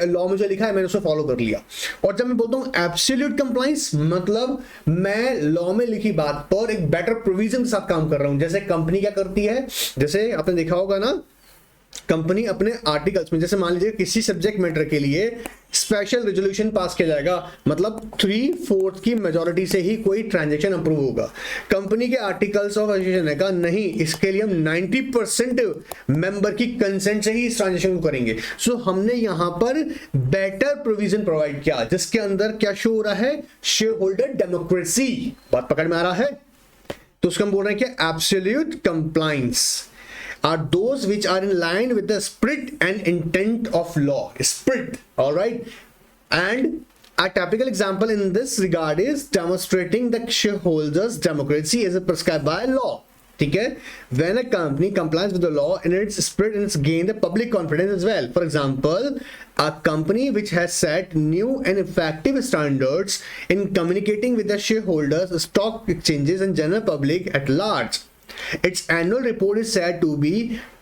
S1: लॉ में जो लिखा है मैंने उसे फॉलो कर लिया। और जब मैं बोलता हूं एब्सोल्यूट कंप्लायंस, मतलब मैं लॉ में लिखी बात पर एक बेटर प्रोविजन के साथ काम कर रहा हूं। जैसे कंपनी क्या करती है, जैसे आपने देखा होगा ना, कंपनी अपने आर्टिकल्स में, जैसे मान लीजिए किसी सब्जेक्ट मैटर के लिए स्पेशल रेजोल्यूशन पास किया जाएगा, मतलब 3/4 की मेजॉरिटी से ही कोई ट्रांजैक्शन अप्रूव होगा। कंपनी के आर्टिकल्स ऑफ एसोसिएशन ने कहा नहीं, इसके लिए हम 90% मेंबर की कंसेंट से ही इस ट्रांजैक्शन को करेंगे। सो हमने यहां पर बेटर प्रोविजन प्रोवाइड किया, जिसके अंदर क्या शो हो रहा है, शेयर होल्डर डेमोक्रेसी। बात पकड़ में आ रहा है। तो उसको हम बोल रहे हैं कि absolute compliance are those which are in line with the spirit and intent of law. Spirit, all right. And a typical example in this regard is demonstrating the shareholders' democracy as prescribed by law. ठीक है, when a company complies with the law in its spirit and it's gained the public confidence as well. For example, a company which has set new and effective standards in communicating with the shareholders, stock exchanges and general public at large. Its annual report is said to be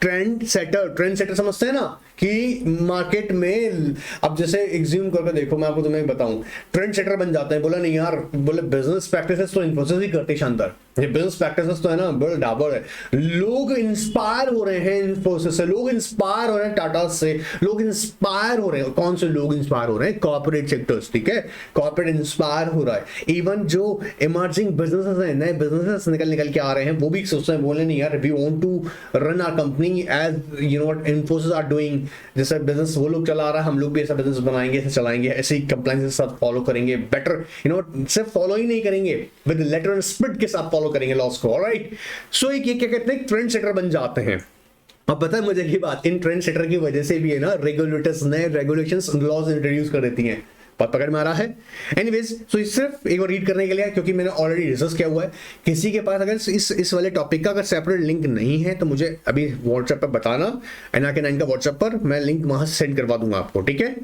S1: trend setter समझते हैं ना, कि मार्केट में अब जैसे एग्ज्यूम करके देखो, मैं आपको तुम्हें बताऊं, ट्रेंड सेटर बन जाते हैं। बोला नहीं यार, बोले बिजनेस प्रैक्टिसेस तो इन्फोसिस ही करती शानदार, ये बिजनेस प्रैक्टिसेस तो है ना बड़ा डाबर है, लोग इंस्पायर हो रहे हैं इन्फोसिस से, लोग इंस्पायर हो रहे हैं टाटा से, लोग इंस्पायर हो रहे हैं। कौन से लोग इंस्पायर हो रहे हैं? कॉर्पोरेट सेक्टर्स, ठीक है, कॉर्पोरेट इंस्पायर हो रहा है। इवन जो इमर्जिंग बिजनेसेस हैं, नए बिजनेसेस निकल के आ रहे हैं, वो भी सोचते हैं, बोले नहीं यार we want to run our company as you know what Infosys are doing, जैसा बिजनेस वो लोग चला रहा है, हम लोग भी ऐसा बिजनेस बनाएंगे, ऐसे चलाएंगे, ऐसे ही कंप्लायंस के साथ फॉलो करेंगे, बेटर यू नो सिर्फ फॉलो ही नहीं करेंगे, विद लेटर एंड स्पिरिट के साथ फॉलो करेंगे लॉस को। ऑलराइट, सो ये क्या कहते हैं, ट्रेंड सेटर बन जाते हैं। अब पता है मुझे की बात, इन ट्रेंड सेटर की वजह से भी है ना रेगुलेटर्स नए रेगुलेशंस लॉज इंट्रोड्यूस कर देती हैं। बात पकड़ में आ रहा है। एनीवेज, सो सिर्फ एक बार रीड करने के लिए, क्योंकि मैंने ऑलरेडी डिस्कस किया हुआ है। किसी के पास अगर इस वाले टॉपिक का अगर सेपरेट लिंक नहीं है तो मुझे अभी व्हाट्सएप पर बताना, NRK9 का व्हाट्सएप पर, मैं लिंक वहां से सेंड करवा दूंगा आपको, ठीक है।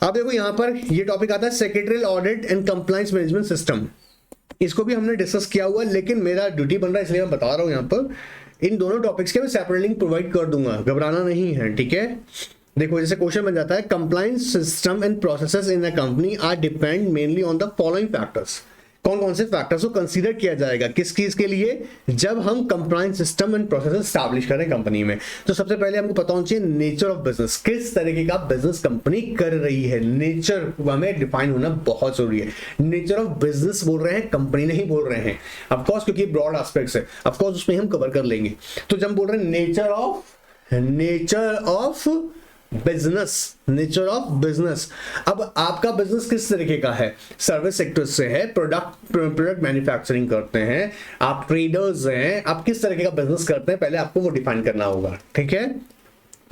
S1: अब देखो यहाँ पर ये टॉपिक आता है secretarial audit and compliance management system. इसको भी हमने डिस्कस किया हुआ है, लेकिन मेरा ड्यूटी बन रहा है इसलिए मैं बता रहा हूँ यहाँ पर। इन दोनों टॉपिक्स के मैं सेपरेट लिंक प्रोवाइड कर दूंगा, घबराना नहीं है, ठीक है। देखो जैसे क्वेश्चन बन जाता है, compliance system and processes in a company are depend mainly on the following factors. कौन कौन से फैक्टर्स को कंसीडर किया जाएगा किस चीज के लिए, जब हम compliance system and processes establish करें कंपनी में। तो सबसे पहले हमको पता होना चाहिए नेचर ऑफ बिजनेस, किस तरीके का बिजनेस कंपनी कर रही है। नेचर हमें डिफाइन होना बहुत जरूरी है। नेचर ऑफ बिजनेस बोल रहे हैं, कंपनी नहीं बोल रहे हैं, ऑफकोर्स क्योंकि ब्रॉड एस्पेक्ट्स है, ऑफकोर्स उसमें हम कवर कर लेंगे। तो जब हम बोल रहे हैं nature of business, nature of business, अब आपका बिजनेस किस तरीके का है, सर्विस सेक्टर से है, प्रोडक्ट मैन्युफैक्चरिंग करते हैं, आप ट्रेडर्स हैं, आप किस तरीके का बिजनेस करते हैं, पहले आपको वो डिफाइन करना होगा, ठीक है,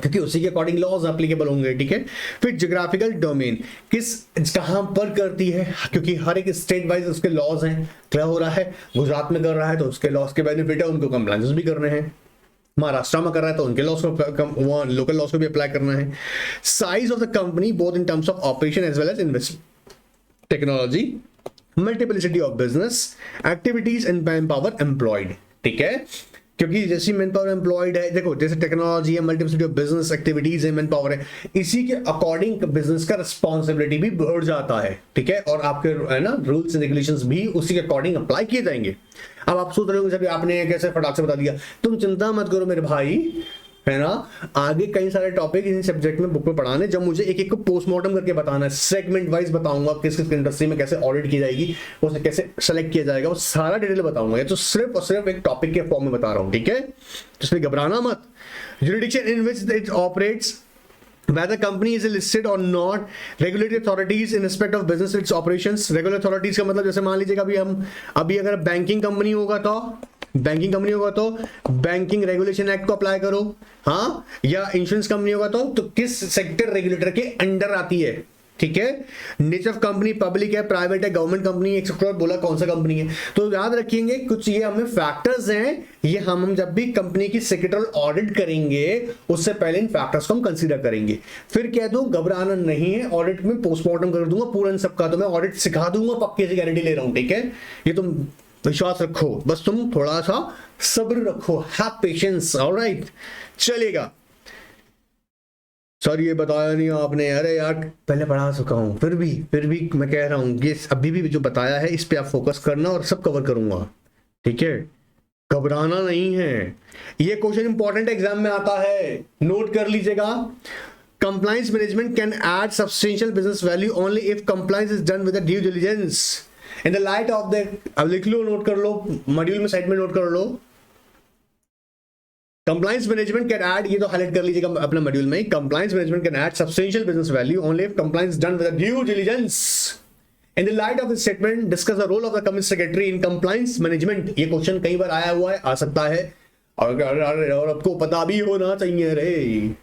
S1: क्योंकि उसी के अकॉर्डिंग लॉज एप्लीकेबल होंगे, ठीक है। फिर ज्योग्राफिकल डोमेन, किस कहां पर करती है, क्योंकि हर एक स्टेट वाइज उसके लॉज हैं, क्या हो रहा है, गुजरात में कर रहा है तो उसके लॉज के बेनिफिट है, उनको कंप्लायंस भी करने हैं, महाराष्ट्र में कर रहा है तो उनके लॉस को, लोकल लॉस को भी अप्लाई करना है। Size of the company both in terms of operation as well as investment, technology, multiplicity of business activities and man power employed, ठीक है, क्योंकि जैसी मैन पावर एम्प्लॉयड है, देखो जैसे टेक्नोलॉजी है, मल्टीपलिसिटी ऑफ बिजनेस एक्टिविटीज है, मैन पावर है, इसी के अकॉर्डिंग बिजनेस का रिस्पॉन्सिबिलिटी भी बढ़ जाता है, ठीक है, और आपके है ना रूल्स एंड रेगुलेशंस भी उसी के अकॉर्डिंग अप्लाई किए जाएंगे। अब आप सोच रहे हो जब आपने कैसे फटाक से बता दिया, तुम चिंता मत करो मेरे भाई, है ना, आगे कई सारे टॉपिक इन सब्जेक्ट में बुक में पढ़ाने, जब मुझे एक एक को पोस्टमार्टम करके बताना है, सेगमेंट वाइज बताऊंगा किस किस इंडस्ट्री में कैसे ऑडिट की जाएगी, उसे कैसे सेलेक्ट किया जाएगा, वो सारा डिटेल बताऊंगा। ये तो सिर्फ और सिर्फ एक टॉपिक के फॉर्म में बता रहा हूं, ठीक है, तो इसलिए घबराना मत। Jurisdiction in which it operates, whether company is listed or not, regulatory authorities in respect of business its operations। regulatory authorities का मतलब जैसे मान लीजिए अभी अगर बैंकिंग कंपनी होगा तो बैंकिंग रेगुलेशन एक्ट को अप्लाई करो, हाँ, या इंश्योरेंस कंपनी होगा तो किस सेक्टर रेगुलेटर के अंडर आती है, ठीक है। नेचर ऑफ कंपनी पब्लिक है, प्राइवेट है, गवर्नमेंट कंपनी है, एक्सेट्रा, बोला कौन सा कंपनी है, तो याद रखिएंगे कुछ ये हमें फैक्टर्स हैं, ये हम जब भी कंपनी की सेक्टरल ऑडिट करेंगे उससे पहले इन फैक्टर्स को हम कंसीडर करेंगे। फिर कह दूं घबराना नहीं है, ऑडिट में पोस्टमार्टम कर दूंगा पूरा इन सबका, तो मैं ऑडिट सिखा दूंगा, पक्के से गारंटी ले रहा हूं, ठीक है, ये तुम विश्वास रखो, बस तुम थोड़ा सा सब्र रखो, हैव पेशेंस, ऑलराइट, चलेगा। सर ये बताया नहीं आपने, अरे यार पहले पढ़ा चुका हूं, फिर भी मैं कह रहा हूं ये अभी भी जो बताया है इस पे आप फोकस करना और सब कवर करूंगा, ठीक है, घबराना नहीं है। ये क्वेश्चन इंपॉर्टेंट एग्जाम में आता है, नोट कर लीजिएगा। Compliance management can add substantial business value only if compliance is done with due diligence in the light of the, अब लिख लो, नोट कर लो, मॉड्यूल में साइड में नोट कर लो। कंप्लायंस मैनेजमेंट कैन ऐड, ये तो हाईलाइट कर लीजिएगा अपने मॉड्यूल में, compliance management can add substantial business value only if compliance done with due diligence. In the light of this statement discuss the role of the company secretary in compliance management. ये क्वेश्चन कई बार आया हुआ है, आ सकता है, और आपको पता भी होना चाहिए रे।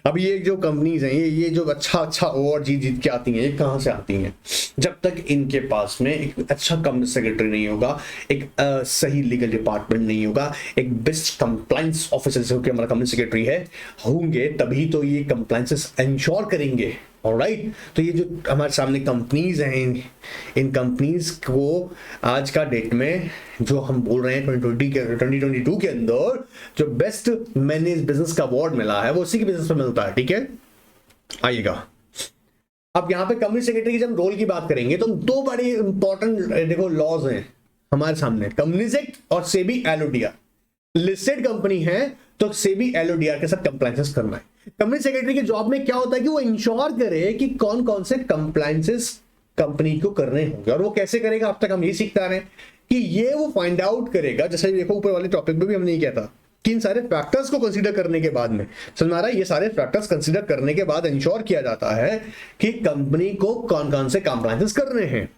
S1: अब ये जो कंपनीज हैं, ये जो अच्छा अवार्ड जीत के आती हैं, ये कहां से आती हैं? जब तक इनके पास में एक अच्छा कंपनी सेक्रेटरी नहीं होगा, एक सही लीगल डिपार्टमेंट नहीं होगा, एक बेस्ट कंप्लायंस ऑफिसर जो कि हमारा कंपनी सेक्रेटरी है होंगे, तभी तो ये कंप्लायंसेस इंश्योर करेंगे, ऑलराइट। तो ये जो हमारे सामने कंपनीज हैं, इन कंपनीज को आज का डेट में जो हम बोल रहे हैं 2022 के अंदर जो बेस्ट मैनेज बिजनेस का अवार्ड मिला है वो उसी के बिजनेस में मिलता है, ठीक है। आइएगा, अब यहाँ पे कंपनी सेक्रेटरी की जब रोल की बात करेंगे तो दो बड़े इंपॉर्टेंट देखो लॉज हैं हमारे सामने, कंपनीज एक्ट और सेबी एलओडीआर। लिस्टेड कंपनी है तो सेबी एलओडीआर के साथ कंप्लायंसेस करना है। कंपनी सेक्रेटरी के जॉब में क्या होता है कि वो इंश्योर करे कि कौन कौन से कंप्लायंसेस कंपनी को करने होंगे, और वो कैसे करेगा, अब तक हम ये सीखते आ रहे हैं कि ये वो फाइंड आउट करेगा। जैसे देखो ऊपर वाले टॉपिक में भी हमने ये किया था कि इन सारे फैक्टर्स को कंसीडर करने के बाद में, समझ आ रहा है, ये सारे फैक्टर्स कंसीडर करने के बाद इंश्योर किया जाता है कि कंपनी को कौन कौन से कंप्लायंसेस करने हैं।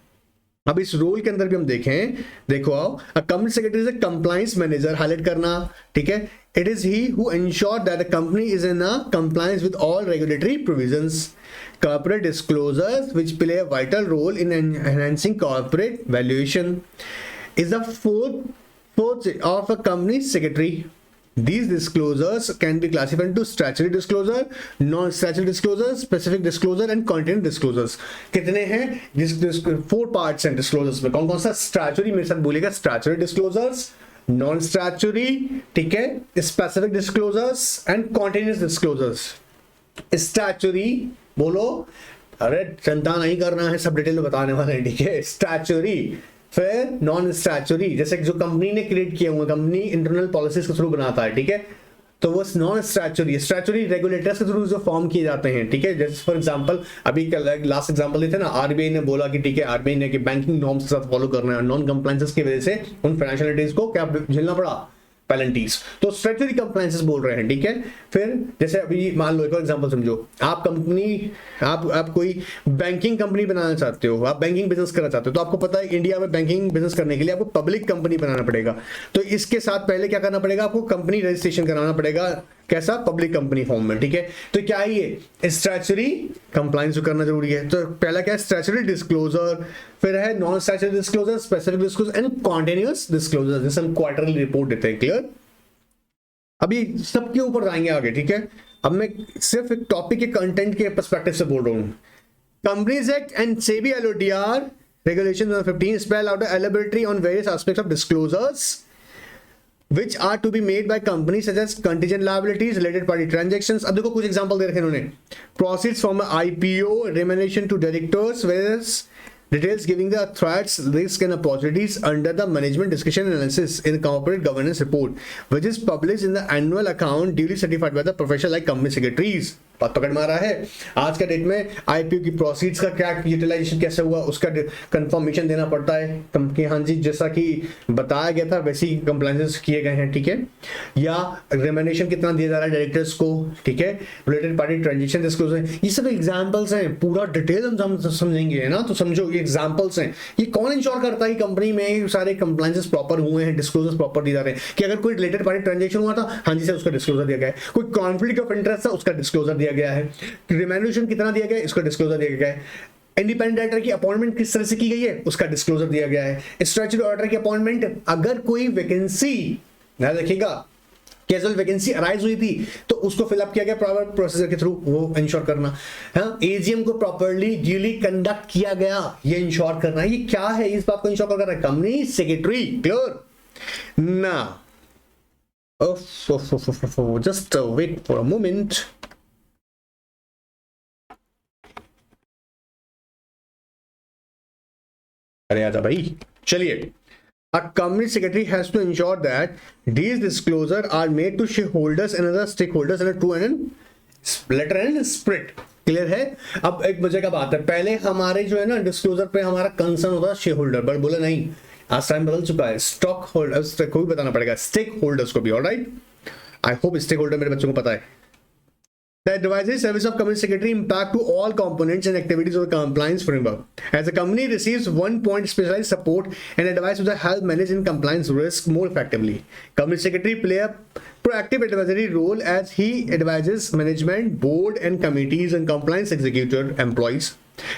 S1: अब इस रोल के अंदर भी हम देखें, देखो आओ, company secretary is a compliance manager, highlight करना, ठीक है। It is he who ensure that the company is in a compliance with all regulatory provisions, corporate disclosures which play a vital role in enhancing corporate valuation is the fourth of a company secretary. These disclosures can be classified into statutory disclosure, non-statutory disclosure, specific disclosure and content disclosures. कितने हैं? 4 parts हैं disclosures में। कौन कौन सा? statutory, मेरे साथ बोलेगा statutory disclosures, non-statutory, ठीक है, specific disclosures and continuous disclosures, statutory बोलो, अरे चिंता नहीं करना है, सब डिटेल में बताने वाले हैं, ठीक है। स्टैचुरी, फिर नॉन स्टैचुरी, जैसे जो कंपनी ने क्रिएट किए हुए, कंपनी इंटरनल पॉलिसीज के थ्रू बनाता है, ठीक है, तो वो नॉन स्टैचुरी। स्टैचुरी रेगुलेटर्स के थ्रू जो फॉर्म किए जाते हैं, ठीक है, जैसे फॉर एग्जांपल अभी लास्ट एग्जांपल देते ना, आरबीआई ने बोला कि ठीक है, आरबीआई ने कि बैंकिंग नॉर्म्स के साथ फॉलो करना है, नॉन कंप्लायंसेस की वजह से उन फाइनेंशियल एंटिटीज को क्या झेलना पड़ा, पेनल्टीज, तो स्टैचुरी कंप्लायंसेस बोल रहे हैं, ठीक है। फिर जैसे अभी मान लो एक और एग्जांपल समझो, आप कंपनी, आप कोई बैंकिंग कंपनी बनाना चाहते हो, आप बैंकिंग बिजनेस करना चाहते हो, तो आपको पता है इंडिया में बैंकिंग बिजनेस करने के लिए आपको पब्लिक कंपनी बनाना पड़ेगा, तो इसके साथ पहले क्या करना पड़ेगा, आपको कंपनी रजिस्ट्रेशन कराना पड़ेगा, कैसा, पब्लिक कंपनी फॉर्म में, ठीक है। तो क्या है ये, स्टैचुरी कंप्लायंस करना जरूरी है, तो पहला क्या है, स्टैचुरी डिस्क्लोजर, फिर है non statutory disclosure, specific disclosure and continuous disclosure, जैसे हम क्वार्टरली रिपोर्ट देते हैं, क्लियर। अभी सबके ऊपर जाएंगे आगे, ठीक है। अब मैं सिर्फ एक टॉपिक के कंटेंट के पर्सपेक्टिव से बोल रहा हूं। Companies act and SEBI LODR regulation 2015 spell out a elaboratory on various aspects of disclosures which are to be made by companies such as contingent liabilities, related party transactions। अब देखो कुछ एग्जांपल दे रखे हैं उन्होंने, proceeds from IPO, remuneration to directors, various details giving the threats, risks and opportunities under the management discussion analysis in corporate governance report, which is published in the annual account duly certified by the professional like company secretaries। बात पकड़ मारा है। आज का डेट में आईपीओ की प्रोसीड्स का क्या यूटिलाइजेशन कैसे हुआ, उसका कंफर्मेशन देना पड़ता है कंपनी, हाँ जी, जैसा कि बताया गया था वैसे ही कंप्लायंसेस किए गए हैं, ठीक है। या रेम्यूनरेशन कितना दिया जा रहा है डायरेक्टर्स को, ठीक है, रिलेटेड पार्टी ट्रांजेक्शन डिस्क्लोजर, ये सब एग्जांपल्स हैं, पूरा डिटेल हम समझेंगे, है ना। तो समझो ये एग्जांपल्स हैं, ये कौन इंश्योर करता है कंपनी में सारे कंप्लायंसेस प्रॉपर हुए हैं, डिस्क्लोजर्स प्रॉपर दिए जा रहे हैं, कि अगर कोई रिलेटेड पार्टी ट्रांजेक्शन हुआ था, हाँ जी सर, उसका डिस्क्लोजर दिया गया है, कोई कॉन्फ्लिक्ट ऑफ इंटरेस्ट था, उसका डिस्क्लोजर दिया गया है, रिम्यूनरेशन कितना दिया गया है, इसका डिस्क्लोजर दिया गया है, इंडिपेंडेंट डायरेक्टर की अपॉइंटमेंट किस तरह से की गई है, उसका डिस्क्लोजर दिया गया है, स्टैट्यूटरी ऑर्डर की अपॉइंटमेंट, अगर कोई वैकेंसी, ध्यान रखिएगा, कैजुअल वैकेंसी अराइज हुई थी तो उसको फिलअप किया गया प्रॉपर प्रोसीजर के थ्रू, वो इंश्योर करना, हाँ, एजीएम को प्रॉपर्ली ड्यूली कंडक्ट किया गया, ये इंश्योर करना, ये क्या है, इस बात को इंश्योर कर रहा है कंपनी सेक्रेटरी, क्लियर ना। Just wait for a moment. अरे आजा भाई, चलिए। A company secretary has to ensure that these disclosures are made to shareholders and other stakeholders in a true and letter and spirit। Clear है। अब एक मजे का बात है, पहले हमारे जो है ना डिस्क्लोजर पे हमारा कंसर्न होता है शेयर होल्डर, बट बोला नहीं, आज टाइम बदल चुका है, स्टॉक होल्डर्स को भी बताना पड़ेगा, स्टेक होल्डर्स को भी, alright. I hope stakeholder मेरे बच्चों को पता है। The advisory service of company secretary impact to all components and activities of the compliance framework. As the company receives one point specialized support and advice to the help manage in compliance risk more effectively. Company secretary play a proactive advisory role as he advises management, board and committees and compliance executive employees.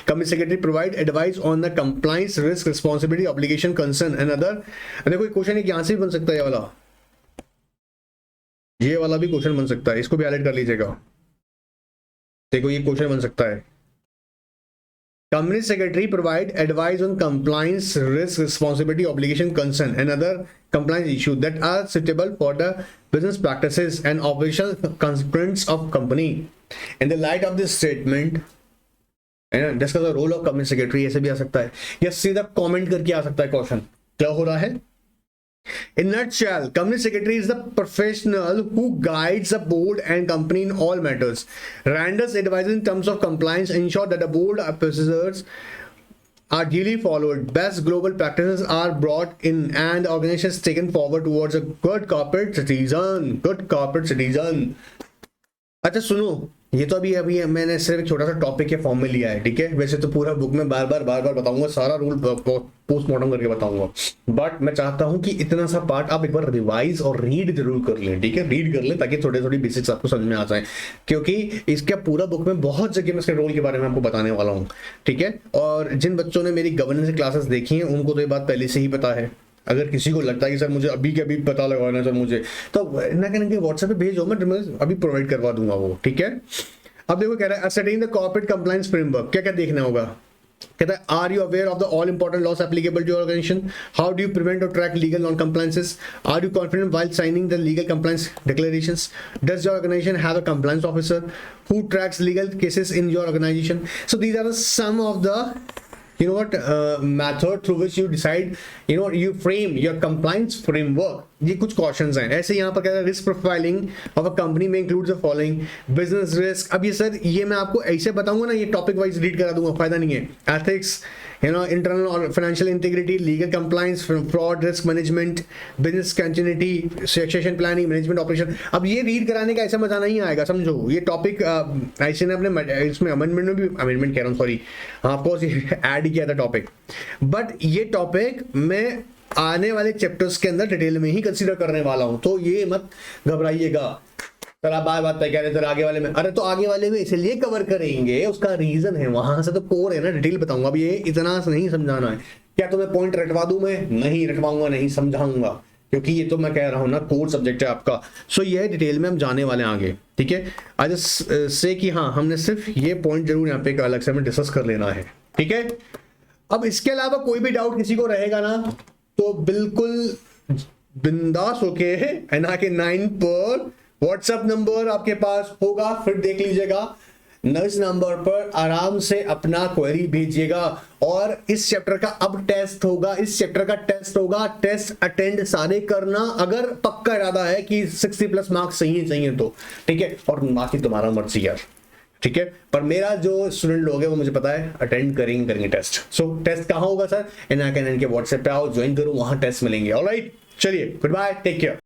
S1: Company secretary provide advice on the compliance risk, responsibility, obligation, concern and other। देखो क्वेश्चन एक यहाँ से भी बन सकता है, ये वाला भी क्वेश्चन बन सकता है, इसको भी हाईलाइट कर लीजिएगा। देखो ये क्वेश्चन बन सकता है, company secretary provide advice on compliance risk responsibility obligation concern and other compliance issue that are suitable for the business practices and operational consequence of company. In the light of this statement discuss the role of company secretary, ऐसे भी आ सकता है, या सीधा कमेंट करके आ सकता है क्वेश्चन, क्या हो रहा है। In nutshell, company secretary is the professional who guides the board and company in all matters, renders advice in terms of compliance, ensure that the board procedures are duly followed, best global practices are brought in, and organizations taken forward towards a good corporate citizen. Good corporate citizen. अच्छा सुनो, ये तो अभी मैंने सिर्फ एक छोटा सा टॉपिक के फॉर्म में लिया है, ठीक है। वैसे तो पूरा बुक में बार बार बताऊंगा, सारा रूल पोस्टमार्टम करके बताऊंगा, बट मैं चाहता हूं कि इतना सा पार्ट आप एक बार रिवाइज और रीड जरूर कर लें, ठीक है, रीड कर लें ताकि थोड़ी बेसिक्स आपको समझ में आ जाए, क्योंकि इसका पूरा बुक में बहुत जगह मैं इसके रोल के बारे में आपको बताने वाला हूँ, ठीक है। और जिन बच्चों ने मेरी गवर्नेंस क्लासेस देखी हैं उनको तो ये बात पहले से ही पता है। अगर किसी को लगता है कि सर मुझे अभी के अभी पता लगाना सर मुझे, तो ना कहने के व्हाट्सएप पे भेजो, मैं अभी प्रोवाइड करवा दूंगा वो, ठीक है। अब देखो कह रहा है ascertain the corporate compliance framework, क्या क्या देखना होगा, कहता है are you aware of the all important laws applicable to your organisation, how do you prevent और track legal non compliances, are you confident while signing the legal compliance declarations, does your organisation have a compliance officer who tracks legal cases in your organization. So these are some of the method through which you decide, you frame your compliance framework. ये कुछ क्वेश्चंस हैं ऐसे। यहाँ पर कहता है risk profiling of a company में includes the following business risk. अब ये सर ये मैं आपको ऐसे बताऊंगा ना, ये टॉपिक वाइज रीड करा दूंगा, फायदा नहीं है। एथिक्स, इंटरनल और financial integrity, legal compliance, fraud risk management, business continuity, succession planning, management operation. अब ये रीड कराने का ऐसा मजा नहीं आएगा, समझो। ये टॉपिक ऐसे ने अपने इसमें अमेंडमेंट में भी, अमेंडमेंट कह रहा हूँ सॉरी, हाँ ऑफकोर्स ऐड किया था टॉपिक, बट ये टॉपिक मैं आने वाले चैप्टर्स के अंदर डिटेल में ही कंसीडर करने वाला हूं, तो ये मत घबराइएगा। सर आप बात कह रहे थे आगे वाले में, अरे तो आगे वाले में इसलिए कवर करेंगे, उसका रीजन है, वहां से तो कोर है ना, डिटेल बताऊंगा। अब ये इतना नहीं समझाना है। क्या तुम्हें पॉइंट रटवा दूं मैं? नहीं रटवाऊंगा, नहीं समझाऊंगा, क्योंकि ये तो मैं कह रहा हूं ना कोर सब्जेक्ट है आपका। सो ये डिटेल में हम जाने वाले हैं आगे, ठीक है। आज से कि हाँ हमने सिर्फ ये पॉइंट जरूर यहाँ पे अलग से हमें डिस्कस कर लेना है, ठीक है। अब इसके अलावा कोई भी डाउट किसी को रहेगा ना, तो बिल्कुल बिंदास होके NRK 9 पर व्हाट्सएप नंबर आपके पास होगा, फिर देख लीजिएगा। इस नंबर पर आराम से अपना क्वेरी भेजिएगा। और इस चैप्टर का अब टेस्ट होगा, इस चैप्टर का टेस्ट होगा, टेस्ट अटेंड सारे करना, अगर पक्का इरादा है कि 60+ मार्क्स चाहिए तो, ठीक है। और बाकी तुम्हारा मर्जी यार, ठीक है। पर मेरा जो स्टूडेंट लोग हैं वो मुझे पता है अटेंड करेंगे टेस्ट। सो टेस्ट कहाँ होगा सर? NRK 9 के व्हाट्सएप पे आओ, ज्वाइन करो, वहां टेस्ट मिलेंगे। ऑलराइट, चलिए गुड बाय, टेक केयर।